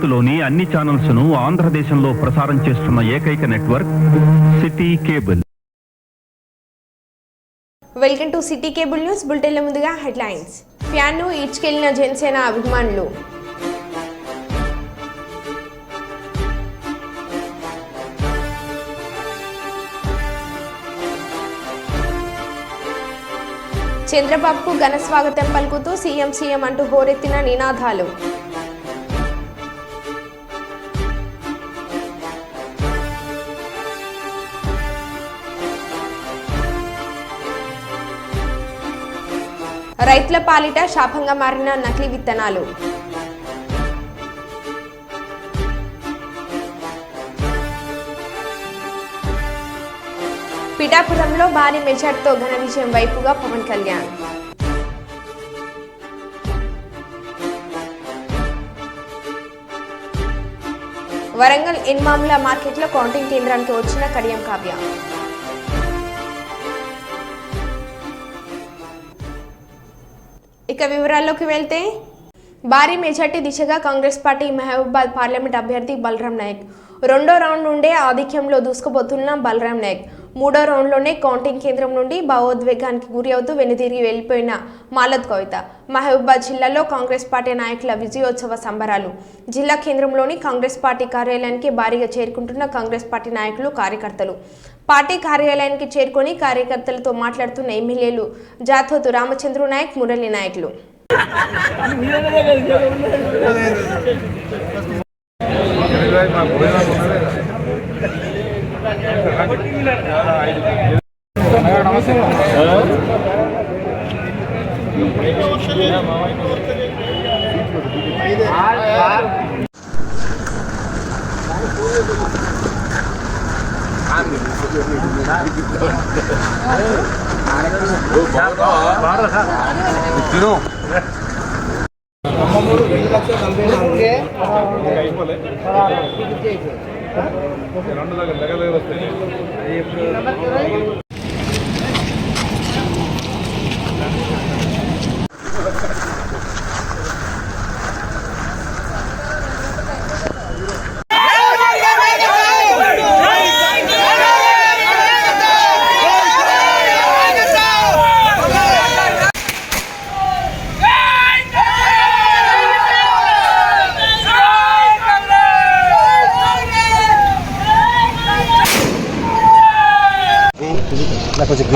భారత్లోని అన్ని ఛానల్స్ ను ఆంధ్రదేశంలో ప్రసారం చేస్తున్న ఏకైక network city cable. Welcome to city cable news బులెటిన్ల ముందుగా హెడ్లైన్స్. ఫ్యాన్ను ఈడ్చుకెళ్లిన జనసేన అభిమానులు. చంద్రబాబుకు ఘన స్వాగతం పలుకుతూ సీఎం అంటూ హోరెత్తిన నినాదాలు. రైతుల పాలిట శాపంగా మారిన నకిలీ విత్తనాలు. పిఠాపురంలో భారీ మెజార్టీతో ఘన విజయం వైపుగా పవన్ కళ్యాణ్. వరంగల్ ఎన్మాముల మార్కెట్లో కౌంటింగ్ కేంద్రానికి వచ్చిన కడియం కావ్య. ఇక వివరాల్లోకి వెళ్తే, భారీ మెజార్టీ దిశగా కాంగ్రెస్ పార్టీ మహబూబాబాద్ పార్లమెంట్ అభ్యర్థి బలరాం నాయక్. రెండో రౌండ్ నుండే ఆధిక్యంలో దూసుకుపోతున్న బలరాం నాయక్ మూడో రౌండ్లోనే కౌంటింగ్ కేంద్రం నుండి భావోద్వేగానికి గురి అవుతూ వెనుదిరిగి వెళ్లిపోయిన మాలత్ కవిత. మహబూబాబాద్ జిల్లాలో కాంగ్రెస్ పార్టీ నాయకుల విజయోత్సవ సంబరాలు. జిల్లా కేంద్రంలోని కాంగ్రెస్ పార్టీ కార్యాలయానికి భారీగా చేరుకుంటున్న కాంగ్రెస్ పార్టీ నాయకులు, కార్యకర్తలు. పార్టీ కార్యాలయానికి చేరుకొని కార్యకర్తలతో మాట్లాడుతున్న ఎమ్మెల్యేలు జాథోతు రామచంద్ర నాయక్, మురళి నాయకులు.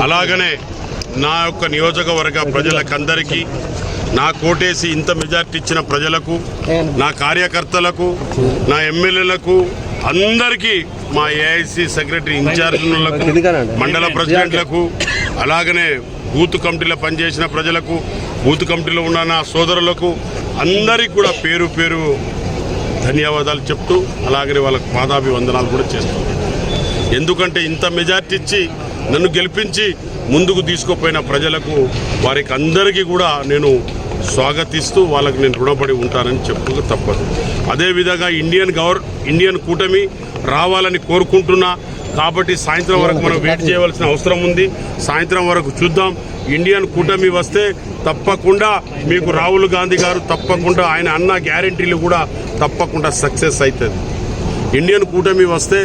అలాగనే నా యొక్క నియోజకవర్గ ప్రజలకందరికీ, నా కోటేసి ఇంత మెజార్టీ ఇచ్చిన ప్రజలకు, నా కార్యకర్తలకు, నా ఎమ్మెల్యేలకు అందరికీ, మా ఏఐసి సెక్రటరీ ఇన్ఛార్జీలకు, మండల ప్రెసిడెంట్లకు, అలాగనే బూత్ కమిటీలో పనిచేసిన ప్రజలకు, బూత్ కమిటీలో ఉన్న నా సోదరులకు అందరికీ కూడా పేరు పేరు ధన్యవాదాలు చెప్తూ, అలాగనే వాళ్ళకు పాదాభివందనాలు కూడా చేస్తాను. ఎందుకంటే ఇంత మెజార్టీ ఇచ్చి నన్ను గెలిపించి ముందుకు తీసుకుపోయిన ప్రజలకు, వారికి అందరికీ కూడా నేను స్వాగతిస్తూ వాళ్ళకి నేను రుణపడి ఉంటానని చెప్పుకు తప్పదు. అదేవిధంగా ఇండియన్ కూటమి రావాలని కోరుకుంటున్నా. కాబట్టి సాయంత్రం వరకు మనం వెయిట్ చేయవలసిన అవసరం ఉంది. సాయంత్రం వరకు చూద్దాం. ఇండియన్ కూటమి వస్తే తప్పకుండా మీకు రాహుల్ గాంధీ గారు తప్పకుండా ఆయన అన్న గ్యారెంటీలు కూడా తప్పకుండా సక్సెస్ అవుతుంది. ఇండియన్ కూటమి వస్తే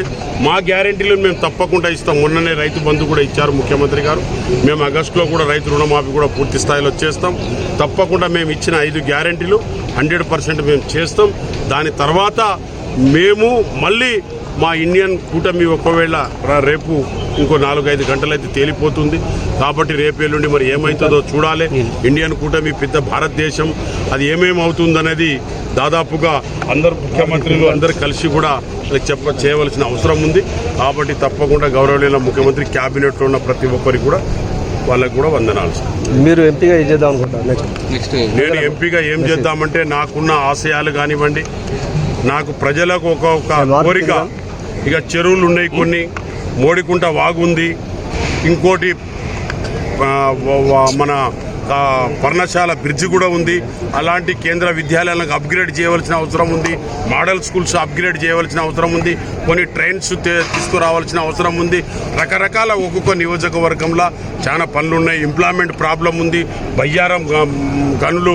మా గ్యారెంటీలు మేము తప్పకుండా ఇస్తాం. మొన్ననే రైతు బంధు కూడా ఇచ్చారు ముఖ్యమంత్రి గారు. మేము ఆగస్టులో కూడా రైతు రుణమాఫీ కూడా పూర్తి స్థాయిలో చేస్తాం. తప్పకుండా మేము ఇచ్చిన 5 గ్యారెంటీలు 100% మేము చేస్తాం. దాని తర్వాత మేము మళ్ళీ మా ఇండియన్ కూటమి ఒకవేళ రేపు ఇంకో 4-5 గంటలైతే తేలిపోతుంది. కాబట్టి రేపేళ్ళుండి మరి ఏమవుతుందో చూడాలి. ఇండియన్ కూటమి పెద్ద భారతదేశం, అది ఏమేమి అవుతుందనేది దాదాపుగా అందరు ముఖ్యమంత్రులు అందరు కలిసి కూడా చేయవలసిన అవసరం ఉంది. కాబట్టి తప్పకుండా గౌరవనీయ ముఖ్యమంత్రి క్యాబినెట్లో ఉన్న ప్రతి ఒక్కరికి కూడా వాళ్ళకి కూడా వందనాలు. మీరు ఎంపీగా ఏం చేద్దాం అనుకుంటారు? నేను ఎంపీగా ఏం చేద్దామంటే, నాకున్న ఆశయాలు కానివ్వండి, నాకు ప్రజలకు ఒక కోరిక. ఇక చెరువులు ఉన్నాయి, కొన్ని మోడికుంట వాగు ఉంది, ఇంకోటి మన పర్ణశాల బ్రిడ్జి కూడా ఉంది. అలాంటి కేంద్ర విద్యాలయాలకు అప్గ్రేడ్ చేయవలసిన అవసరం ఉంది. మోడల్ స్కూల్స్ అప్గ్రేడ్ చేయవలసిన అవసరం ఉంది. కొన్ని ట్రైన్స్ తీసుకురావాల్సిన అవసరం ఉంది. రకరకాల ఒక్కొక్క నియోజకవర్గంలో చాలా పనులు ఉన్నాయి. ఎంప్లాయ్మెంట్ ప్రాబ్లం ఉంది. బయ్యారం గనులు,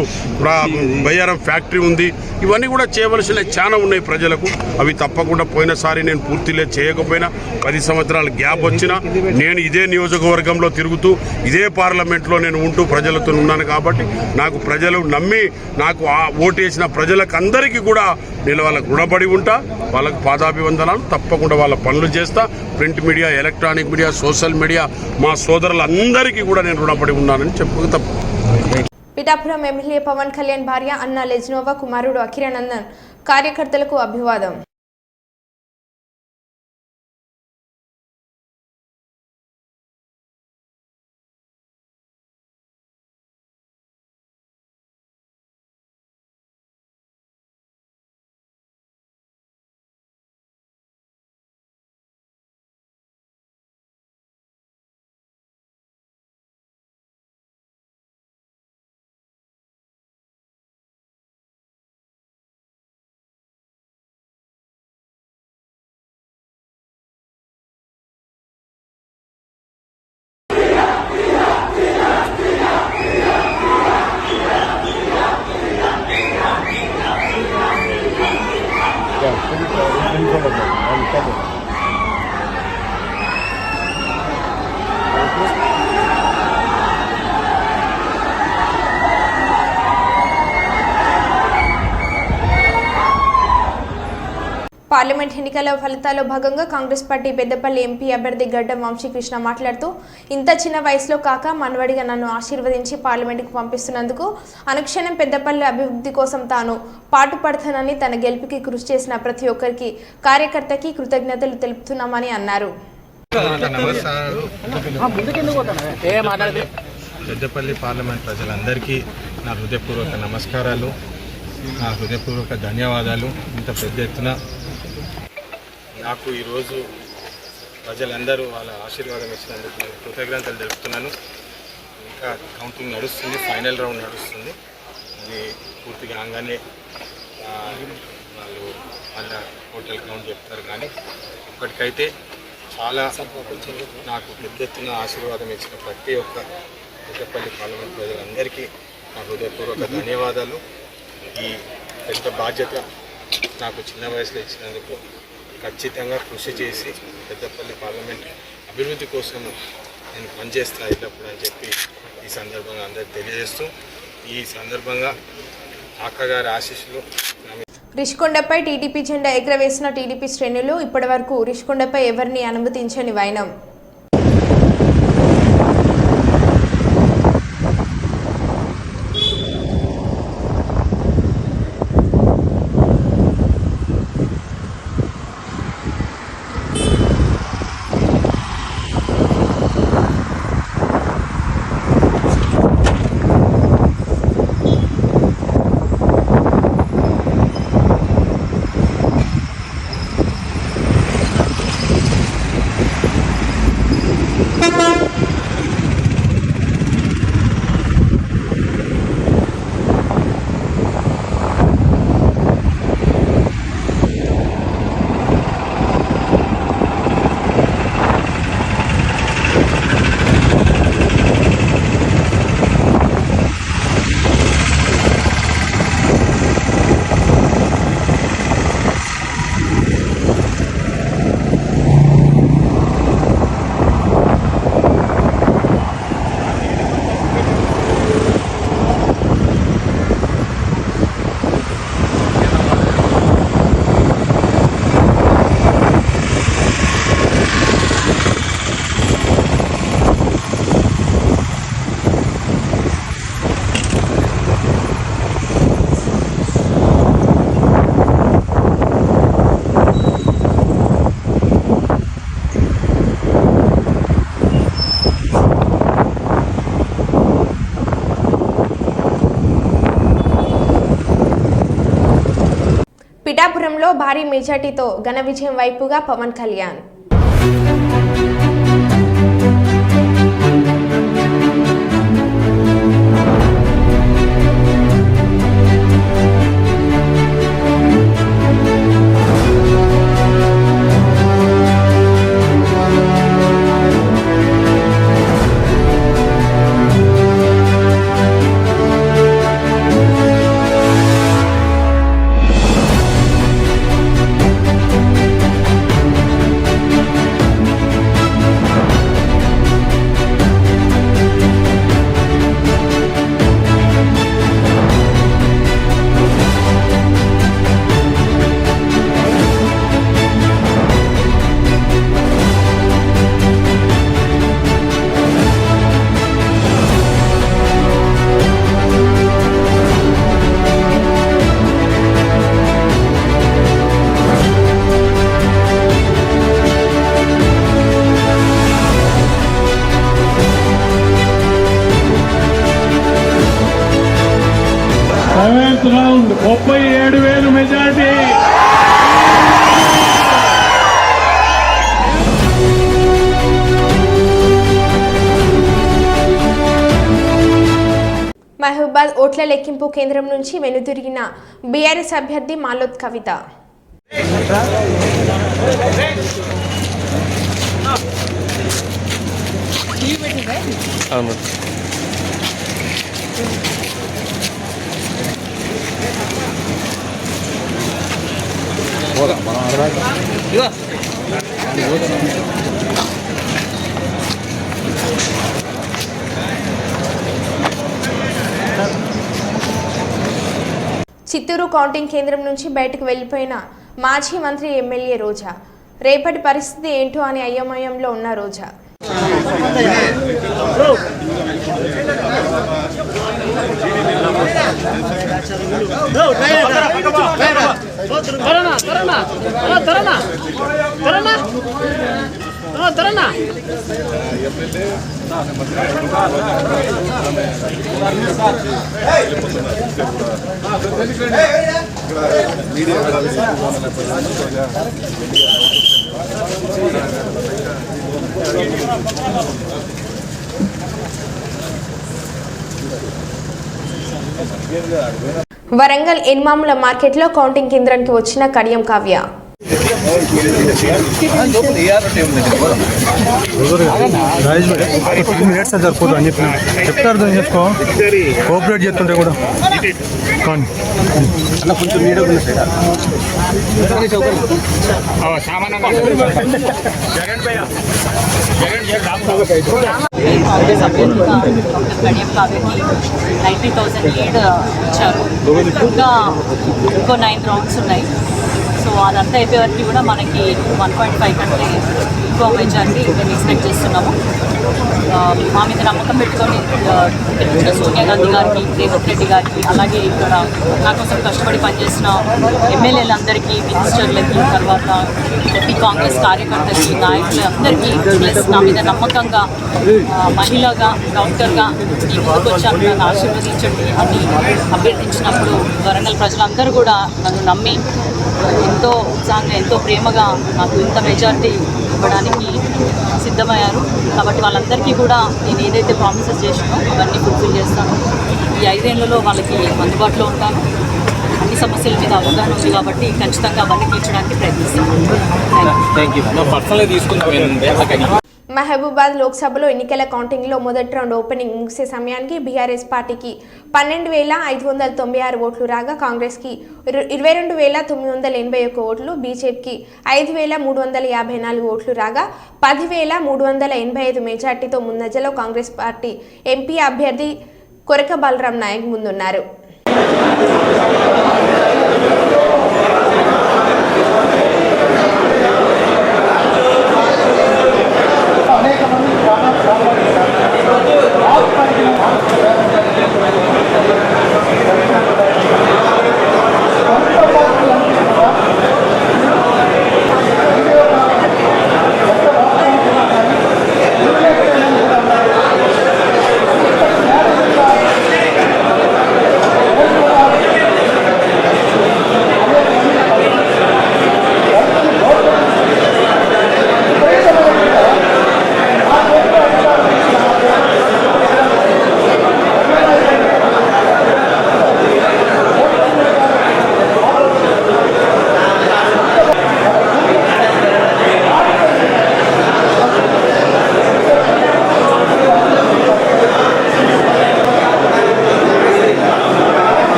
బయ్యారం ఫ్యాక్టరీ ఉంది. ఇవన్నీ కూడా చేయవలసిన చాలా ఉన్నాయి ప్రజలకు. అవి తప్పకుండా పోయినసారి నేను పూర్తిగా చేయకపోయినా 10 సంవత్సరాల గ్యాప్ వచ్చినా నేను ఇదే నియోజకవర్గంలో తిరుగుతూ ఇదే పార్లమెంట్లో నేను ఉంటూ ప్రజలతో ఉన్నాను. కాబట్టి నాకు ప్రజలు నమ్మి నాకు ఓటేసిన ప్రజలకు అందరికీ కూడా నేను వాళ్ళకు రుణపడి ఉంటా. వాళ్ళకు పాదాభివందనాలు. తప్పకుండా వాళ్ళ పనులు చేస్తా. Print media, electronic media, social media మా సోదరులందరికీ కూడా నేను రుణపడి ఉన్నానని చెప్పక తప్ప. పిఠాపురం ఎమ్మెల్యే పవన్ కళ్యాణ్ భార్య అన్నా లెజ్నోవా కుమారుడు అఖిరానందన్ కార్యకర్తలకు అభివాదం. పార్లమెంట్ ఎన్నికల ఫలితాల్లో భాగంగా కాంగ్రెస్ పార్టీ పెద్దపల్లి ఎంపీ అభ్యర్థి గడ్డం వంశీకృష్ణ మాట్లాడుతూ ఇంత చిన్న వయసులో కాక మనవడిగా నన్ను ఆశీర్వదించి పార్లమెంటుకు పంపిస్తున్నందుకు అనుక్షణం పెద్దపల్లి అభివృద్ధి కోసం తాను పాటుపడతానని తన గెలుపుకి కృషి చేసిన ప్రతి ఒక్కరికి కార్యకర్తకి కృతజ్ఞతలు తెలుపుతున్నామని అన్నారు. పెద్దపల్లి పార్లమెంట్ ప్రజలందరికీ నా హృదయపూర్వక నమస్కారాలు, నా హృదయపూర్వక ధన్యవాదాలు. ఇంత పెద్ద ఎత్తున నాకు ఈరోజు ప్రజలందరూ వాళ్ళ ఆశీర్వాదం ఇచ్చినందుకు నేను కృతజ్ఞతలు తెలుపుతున్నాను. ఇంకా కౌంటింగ్ నడుస్తుంది, ఫైనల్ రౌండ్ నడుస్తుంది. ఇది పూర్తిగా కాగానే వాళ్ళు వాళ్ళ టోటల్ కౌంట్ చెప్తారు. కానీ ఇప్పటికైతే చాలా నాకు పెద్ద ఎత్తున ఆశీర్వాదం ఇచ్చిన ప్రతి ఒక్క పెద్దపల్లి పార్లమెంట్ ప్రజలందరికీ నా హృదయపూర్వక ధన్యవాదాలు. ఈ పెద్ద బాధ్యత నాకు చిన్న వయసులో ఇచ్చినందుకు ఖచ్చితంగా కృషి చేసి పెద్దపల్లి పార్లమెంట్ అభివృద్ధి కోసం నేను పనిచేస్తా ఎల్లప్పుడు అని చెప్పి ఈ సందర్భంగా అందరికి తెలియజేస్తూ, ఈ సందర్భంగా అక్కగారి ఆశీస్సులు. రిషికొండపై టీడీపీ జెండా ఎగురవేసిన టీడీపీ శ్రేణులు ఇప్పటివరకు రిషికొండపై ఎవరిని అనుమతించని వైనం. పిఠాపురంలో భారీ మెజార్టీతో ఘన విజయం వైపుగా పవన్ కళ్యాణ్. Round 37,000 majority. మహబూబాద్ ఓట్ల లెక్కింపు కేంద్రం నుంచి వెనుదిరిగిన బీఆర్ఎస్ అభ్యర్థి మాలోత్ కవిత. చిత్తూరు కౌంటింగ్ కేంద్రం నుంచి బయటకు వెళ్లిపోయిన మాజీ మంత్రి ఎమ్మెల్యే రోజా. రేపటి పరిస్థితి ఏంటో అని అయోమయంలో ఉన్న రోజా. వరంగల్ ఎన్మాముల మార్కెట్లో కౌంటింగ్ కేంద్రానికి వచ్చిన కడియం కావ్య. సరిపోదు అని చెప్పిన చెప్తారు అర్థం చేసుకో, కోఆపరేట్ చేస్తుంటే కూడా కానీ కొంచెం కాంగ్రెస్ అభ్యర్థిగా డాక్టర్ కడియం కావ్యకి 90,000 లీడ్ ఇచ్చారు. ఇంకా ఇంకో 9 రౌండ్స్ ఉన్నాయి. సో అదంతా అయిపోయేవరకు కూడా మనకి 1.5 కంటే ఎక్కువ మెజారిటీ మేము ఎక్స్పెక్ట్ చేస్తున్నాము. మా మీద నమ్మకం పెట్టుకొని గెలిచిన సోనియా గాంధీ గారికి, రేవంత్ రెడ్డి గారికి, అలాగే ఇక్కడ నా కోసం కష్టపడి పనిచేసిన ఎమ్మెల్యేలందరికీ, మినిస్టర్లకి, తర్వాత ప్రతి కాంగ్రెస్ కార్యకర్తలకి, నాయకులందరికీ, ప్లస్ నా మీద నమ్మకంగా మహిళగా, డాక్టర్గా ఈ ముందుకు వచ్చాను, నన్ను ఆశీర్వదించండి అని అభ్యర్థించినప్పుడు వరంగల్ ప్రజలందరూ కూడా నన్ను నమ్మి ఎంతో ఉత్సాహంగా, ఎంతో ప్రేమగా నాకు ఇంత మెజారిటీ ఇవ్వడానికి సిద్ధమయ్యారు. కాబట్టి వాళ్ళందరికీ కూడా నేను ఏదైతే ప్రామిసెస్ చేసినో అవన్నీ ఫుల్ఫిల్ చేస్తాను. ఈ 5 ఏళ్లలో వాళ్ళకి అందుబాటులో ఉంటాను. అన్ని సమస్యల మీద అవగాహన ఉంది కాబట్టి ఖచ్చితంగా అవన్నీ తీర్చడానికి ప్రయత్నిస్తాను. మహబూబాద్ లోక్సభలో ఎన్నికల కౌంటింగ్లో మొదటి రౌండ్ ఓపెనింగ్ ముగిసే సమయానికి బీఆర్ఎస్ పార్టీకి 12,596 ఓట్లు రాగా, కాంగ్రెస్కి 22,981 ఓట్లు, బీజేపీకి 5,354 ఓట్లు రాగా 10,385 మెజార్టీతో ముందంజలో కాంగ్రెస్ పార్టీ ఎంపీ అభ్యర్థి కొరక బలరాం నాయక్ ముందున్నారు.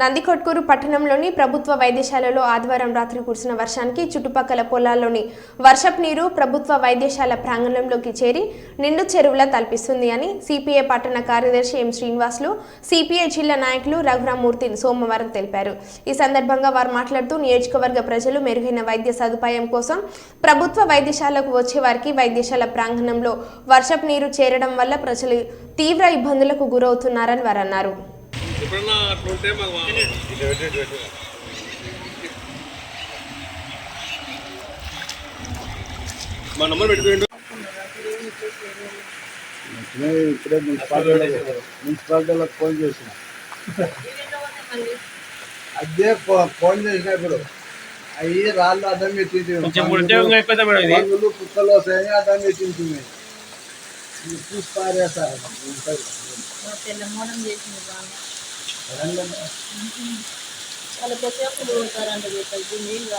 నందికొట్కూరు పట్టణంలోని ప్రభుత్వ వైద్యశాలలో ఆదివారం రాత్రి కురిసిన వర్షానికి చుట్టుపక్కల పొలాల్లోని వర్షపు నీరు ప్రభుత్వ వైద్యశాల ప్రాంగణంలోకి చేరి నిండు చెరువులా తలపిస్తుంది అని సిపిఐ పట్టణ కార్యదర్శి ఎం శ్రీనివాసులు, సిపిఐ జిల్లా నాయకులు రఘురామూర్తి సోమవారం తెలిపారు. ఈ సందర్భంగా వారు మాట్లాడుతూ నియోజకవర్గ ప్రజలు మెరుగైన వైద్య సదుపాయం కోసం ప్రభుత్వ వైద్యశాలకు వచ్చే వారికి వైద్యశాల ప్రాంగణంలో వర్షపు నీరు చేరడం వల్ల ప్రజలు తీవ్ర ఇబ్బందులకు గురవుతున్నారని వారు అన్నారు. ఇప్పుడే మున్సిపాలిటీలకు ఫోన్ చేసిన అదే ఫోన్ చేసిన ఇప్పుడు అవి రాళ్ళు అడ్డం పెట్టింది కుక్కలు వస్తాయని అడ్డం పెట్టింది చూసి పారేస్తారు చాలా కొద్దిసేపు పోతారంట నీళ్ళు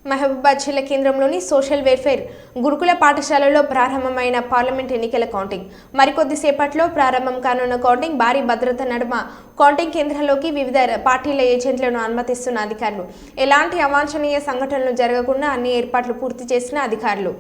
మహబూబాద్ జిల్లా కేంద్రంలోని సోషల్ వెల్ఫేర్ గురుకుల పాఠశాలలో ప్రారంభమైన పార్లమెంట్ ఎన్నికల కౌంటింగ్ మరికొద్ది సేపట్లో ప్రారంభం కానున్న కౌంటింగ్ భారీ భద్రత నడుమ కౌంటింగ్ కేంద్రంలోకి వివిధ పార్టీల ఏజెంట్లను అనుమతిస్తున్న అధికారులు ఎలాంటి అవాంఛనీయ సంఘటనలు జరగకుండా అన్ని ఏర్పాట్లు పూర్తి చేసిన అధికారులు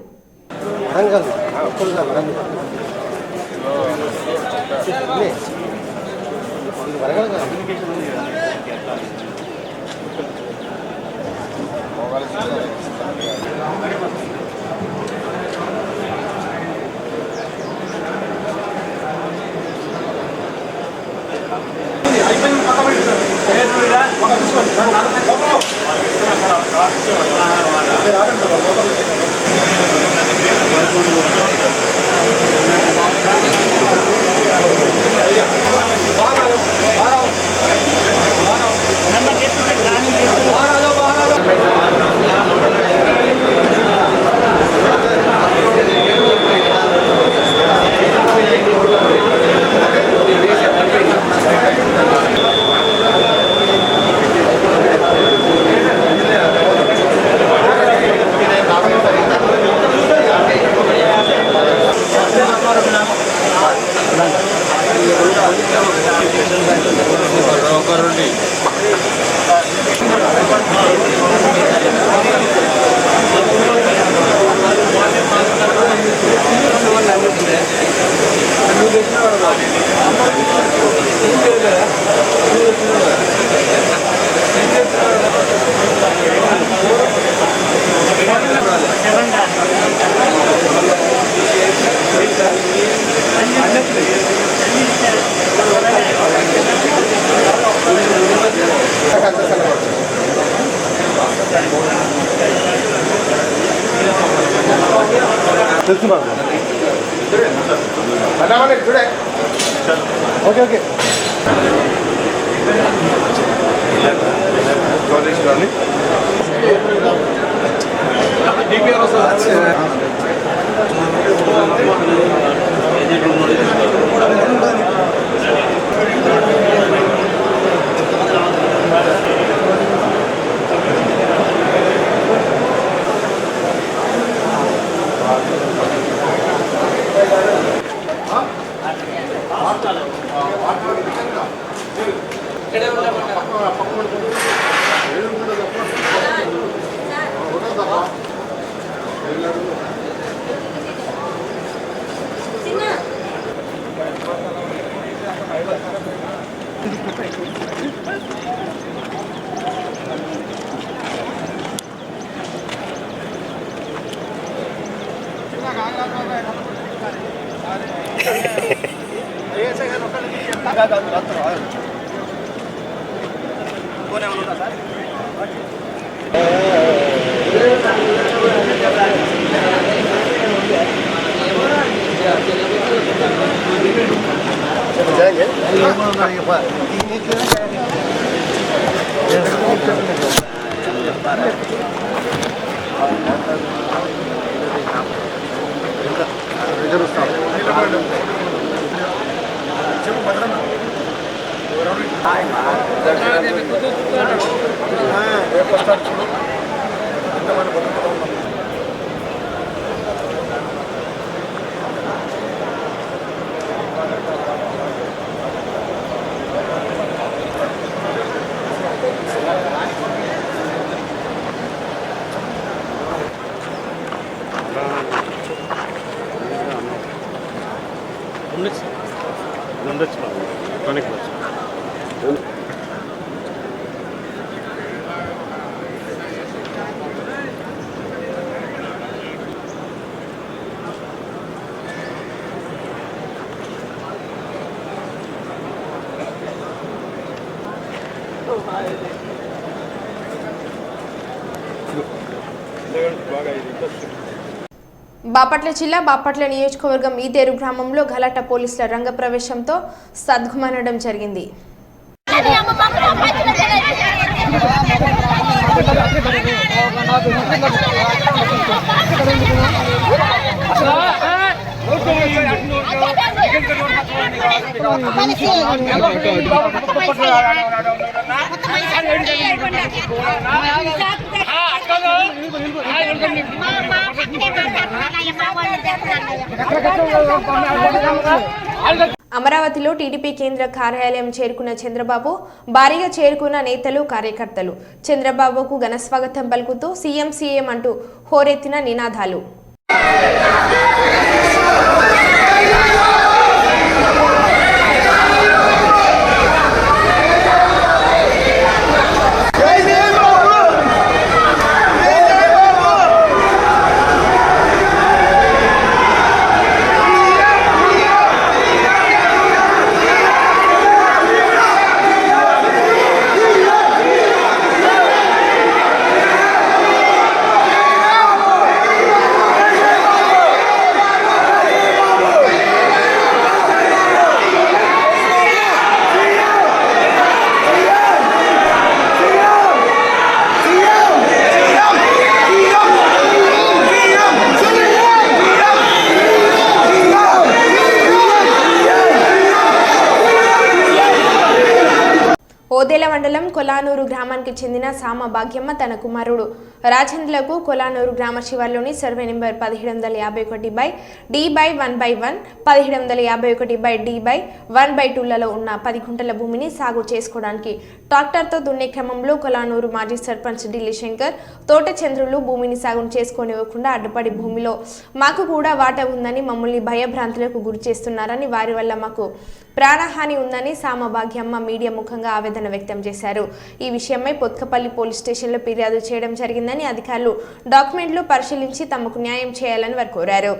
తెలుసు బాబు చూడే ఓకే ఓకే బాపట్ల జిల్లా బాపట్ల నియోజకవర్గం ఈదేరు గ్రామంలో గలాట పోలీసుల రంగప్రవేశంతో సద్గుమనడం జరిగింది. అమరావతిలో టీడీపీ కేంద్ర కార్యాలయం చేరుకున్న చంద్రబాబు భారీగా చేరుకున్న నేతలు కార్యకర్తలు చంద్రబాబుకు ఘన స్వాగతం పలుకుతూ సీఎం అంటూ హోరెత్తిన నినాదాలు. ఓదెల మండలం కొలానూరు గ్రామానికి చెందిన సామ భాగ్యమ్మ తన కుమారుడు రాజేంద్రకు కొలానూరు గ్రామ శివార్లోని సర్వే నెంబర్ 1751/D/1/1 1751/D/1/2లలో ఉన్న 10 గుంటల భూమిని సాగు చేసుకోవడానికి ట్రాక్టర్తో దున్నే క్రమంలో కొలానూరు మాజీ సర్పంచ్ ఢిల్లీ శంకర్ తోట చంద్రులు భూమిని సాగు చేసుకోనివ్వకుండా అడ్డుపడి భూమిలో మాకు కూడా వాటా ఉందని మమ్మల్ని భయభ్రాంతులకు గురి చేస్తున్నారని వారి వల్ల మాకు ప్రాణహాని ఉందని సామ భాగ్యమ్మ మీడియా ముఖంగా ఆవేదన వ్యక్తం చేశారు. ఈ విషయమై పొత్కపల్లి పోలీస్ స్టేషన్లో ఫిర్యాదు చేయడం జరిగిందని అధికారులు డాక్యుమెంట్లు పరిశీలించి తమకు న్యాయం చేయాలని వారు కోరారు.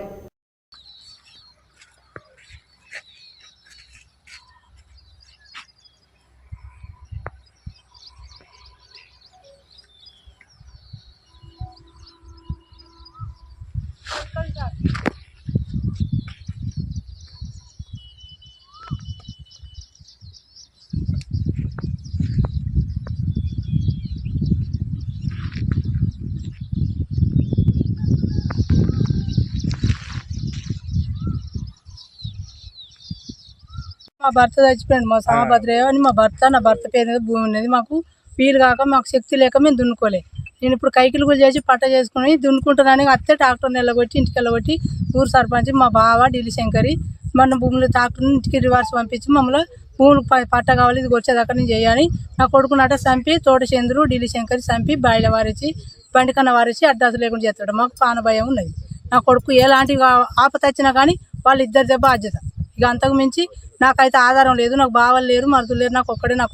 మా భర్త చచ్చిపోయాడు. మా సామభద్రయ్య అని మా భర్త, నా భర్త పేరు మీద భూమి ఉన్నది. మాకు వీలు కాక మాకు శక్తి లేక మేము దున్నుకోలే. నేను ఇప్పుడు కైకిలు కూడా చేసి పట్ట చేసుకుని దున్నుకుంటానని అత్తే ట్రాక్టర్ నిలగొట్టి ఇంటికి వెళ్ళగొట్టి ఊరు సర్పంచ్ మా బావ ఢిల్లీ శంకరి మన భూములు ట్రాక్టర్ని ఇంటికి రివర్స్ పంపించి మమ్మల్ని భూములు పట్ట కావాలి ఇది వచ్చేదాకా నేను చేయాలి. నా కొడుకునట చంపి తోట చంద్రు ఢిల్లీ శంకరి చంపి బాయిల వారిచి బండికన్న వారిచి అడ్డాసు లేకుండా చేస్తాడు. మాకు పాన భయం ఉన్నది. నా కొడుకు ఎలాంటి ఆపత వచ్చినా కానీ వాళ్ళు ఇద్దరిదే బాధ్యత. ఇక అంతకు మించి నాకైతే ఆధారం లేదు. నాకు బావలు లేరు, మరుదులు లేరు. నాకు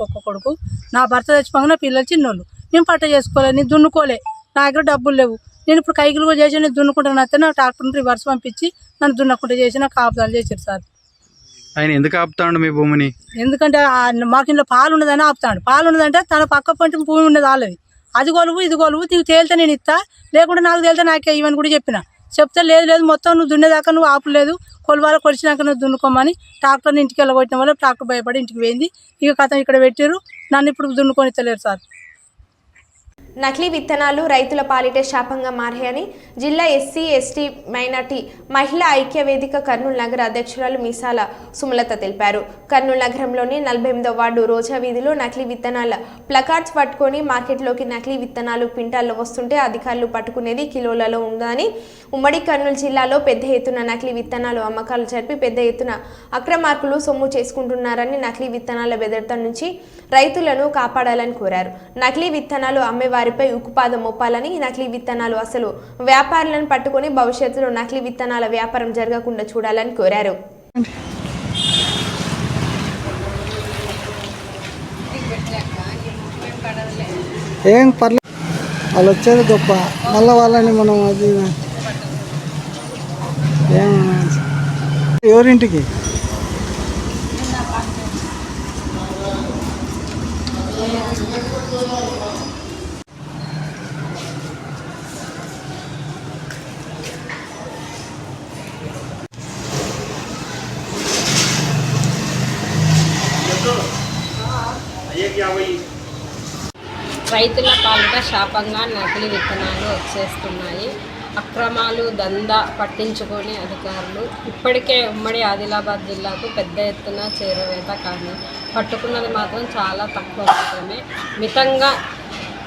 ఒక్క కొడుకు. నా భర్త చచ్చిపోగా నా పిల్లలు చిన్నోళ్ళు. నేను పట్ట చేసుకోలే, నేను దున్నుకోలే, నా దగ్గర డబ్బులు లేవు. నేను ఇప్పుడు కైకిలు కూడా చేసి నేను దున్నుకుంటాను అయితే నా ట్రాక్టర్ని రివర్స్ పంపించి నన్ను దున్నకుండా చేసి నాకు కాపుదాలు చేశారు సార్. ఆయన ఎందుకు ఆపుతాడు మీ భూమిని? ఎందుకంటే మాకు ఇంట్లో పాలు ఉన్నదని ఆపుతాడు. పాలు ఉన్నదంటే తన పక్క పంట భూమి ఉన్నది వాళ్ళది. అది కొలువు ఇది కొలువు, నీకు తేలితే నేను ఇస్తా, లేకుంటే నాకు తేలితే నాకే ఇవని కూడా చెప్పిన. చెప్తే లేదు మొత్తం నువ్వు దున్నేదాకా నువ్వు ఆపలేదు, కొలువాల కొలిచినాక నువ్వు దున్నుకోమని ట్రాక్టర్ని ఇంటికి వెళ్ళగొట్టిన వల్ల ట్రాక్టర్ భయపడి ఇంటికి పోయింది. ఇక కథ ఇక్కడ పెట్టారు, నన్ను ఇప్పుడు దున్నుకొని ఇస్తలేరు సార్. నకిలీ విత్తనాలు రైతుల పాలిటే శాపంగా మారాయని జిల్లా ఎస్సీ ఎస్టీ మైనార్టీ మహిళా ఐక్య వేదిక కర్నూలు నగర అధ్యక్షురాలు మీసాల సుమలత తెలిపారు. కర్నూలు నగరంలోని 48వ వార్డు రోజా వీధిలో నకిలీ విత్తనాల ప్లకార్డ్స్ పట్టుకొని మార్కెట్లోకి నకిలీ విత్తనాలు క్వింటాల్లో వస్తుంటే అధికారులు పట్టుకునేది కిలోలలో ఉందని, ఉమ్మడి కర్నూలు జిల్లాలో పెద్ద ఎత్తున నకిలీ విత్తనాలు అమ్మకాలు జరిపి పెద్ద ఎత్తున అక్రమార్కులు సొమ్ము చేసుకుంటున్నారని నకిలీ విత్తనాల బెదరత నుంచి రైతులను కాపాడాలని కోరారు. నకిలీ విత్తనాలు అమ్మేవారిపై ఉక్కుపాదం మోపాలని, నకిలీ విత్తనాలు అసలు వ్యాపారులను పట్టుకొని భవిష్యత్తులో నకిలీ విత్తనాల వ్యాపారం జరగకుండా చూడాలని కోరారు. ఏం పర్లేదు, వాళ్ళు వచ్చేది గొప్ప, మళ్ళీ వాళ్ళని మనం అది ఏం ఎవరింటికి రైతుల పాలిట శాపంగా నకిలీ విత్తనాలు వచ్చేస్తున్నాయి. అక్రమాలు దందా పట్టించుకొని అధికారులు ఇప్పటికే ఉమ్మడి ఆదిలాబాద్ జిల్లాకు పెద్ద ఎత్తున చేరువేత కానీ పట్టుకున్నది మాత్రం చాలా తక్కువ మాత్రమే. మితంగా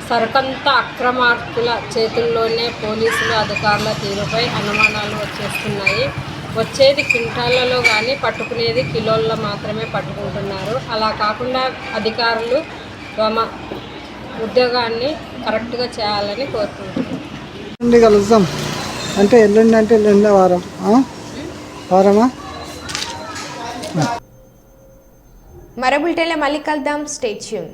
సరుకంతా అక్రమార్కుల చేతుల్లోనే పోలీసులు అధికారుల తీరుపై అనుమానాలు వచ్చేస్తున్నాయి. వచ్చేది క్వింటాళ్లలో కానీ పట్టుకునేది కిలోల్లో మాత్రమే పట్టుకుంటున్నారు. అలా కాకుండా అధికారులు తమ ఉద్యోగాన్ని కరెక్ట్గా చేయాలని కోరుకుంటున్నారు. కలుద్దాం అంటే ఎల్లుండి అంటే ఎల్లుండే వారమా? మరో బులెటిన్లో మళ్ళీ కలుద్దాం. Stay tune.